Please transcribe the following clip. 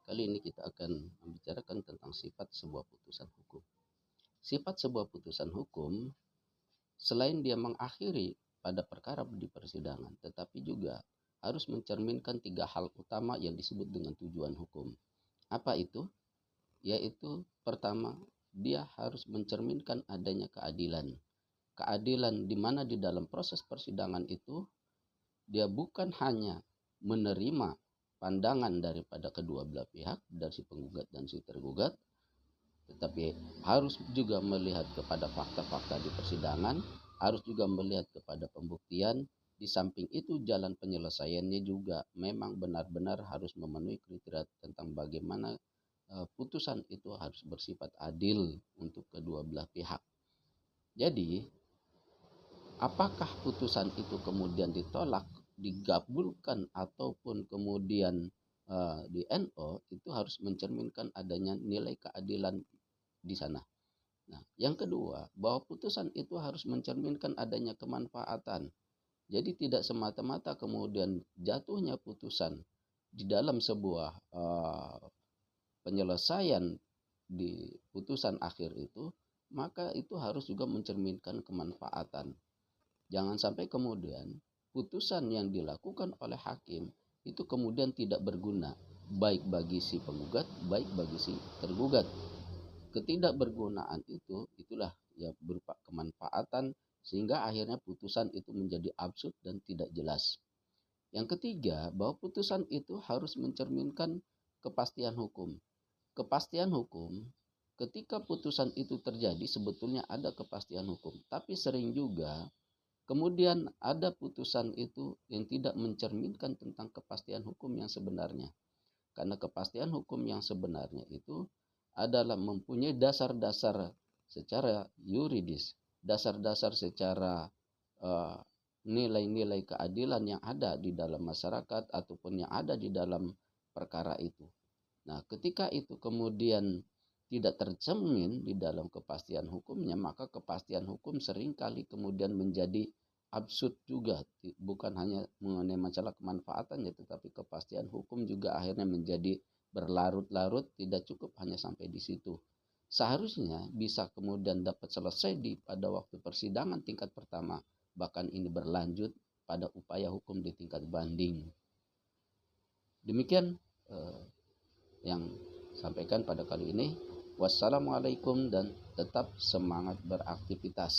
Kali ini kita akan membicarakan tentang sifat sebuah putusan hukum. Sifat sebuah putusan hukum, selain dia mengakhiri pada perkara di persidangan, tetapi juga harus mencerminkan 3 hal utama yang disebut dengan tujuan hukum. Apa itu? Yaitu pertama, dia harus mencerminkan adanya keadilan. Keadilan di mana di dalam proses persidangan itu dia bukan hanya menerima pandangan daripada kedua belah pihak, dari si penggugat dan si tergugat, tetapi harus juga melihat kepada fakta-fakta di persidangan, harus juga melihat kepada pembuktian. Di samping itu jalan penyelesaiannya juga memang benar-benar harus memenuhi kriteria tentang bagaimana putusan itu harus bersifat adil untuk kedua belah pihak. Jadi apakah putusan itu kemudian ditolak, digabulkan ataupun kemudian di NO, itu harus mencerminkan adanya nilai keadilan di sana. Nah, yang kedua, bahwa putusan itu harus mencerminkan adanya kemanfaatan. Jadi tidak semata-mata kemudian jatuhnya putusan di dalam sebuah penyelesaian di putusan akhir itu, maka itu harus juga mencerminkan kemanfaatan. Jangan sampai kemudian putusan yang dilakukan oleh hakim itu kemudian tidak berguna, baik bagi si penggugat, baik bagi si tergugat. Ketidakbergunaan itulah ya berupa kemanfaatan, sehingga akhirnya putusan itu menjadi absurd dan tidak jelas. Yang ketiga, bahwa putusan itu harus mencerminkan kepastian hukum. Kepastian hukum, ketika putusan itu terjadi sebetulnya ada kepastian hukum, tapi sering juga kemudian ada putusan itu yang tidak mencerminkan tentang kepastian hukum yang sebenarnya. Karena kepastian hukum yang sebenarnya itu adalah mempunyai dasar-dasar secara yuridis, dasar-dasar secara nilai-nilai keadilan yang ada di dalam masyarakat ataupun yang ada di dalam perkara itu. Nah, ketika itu kemudian tidak tercermin di dalam kepastian hukumnya, maka kepastian hukum seringkali kemudian menjadi absurd juga. Bukan hanya mengenai masalah kemanfaatannya, tetapi kepastian hukum juga akhirnya menjadi berlarut-larut, tidak cukup hanya sampai di situ. Seharusnya bisa kemudian dapat selesai pada waktu persidangan tingkat pertama, bahkan ini berlanjut pada upaya hukum di tingkat banding. Demikian yang sampaikan pada kali ini. Wassalamualaikum dan tetap semangat beraktivitas.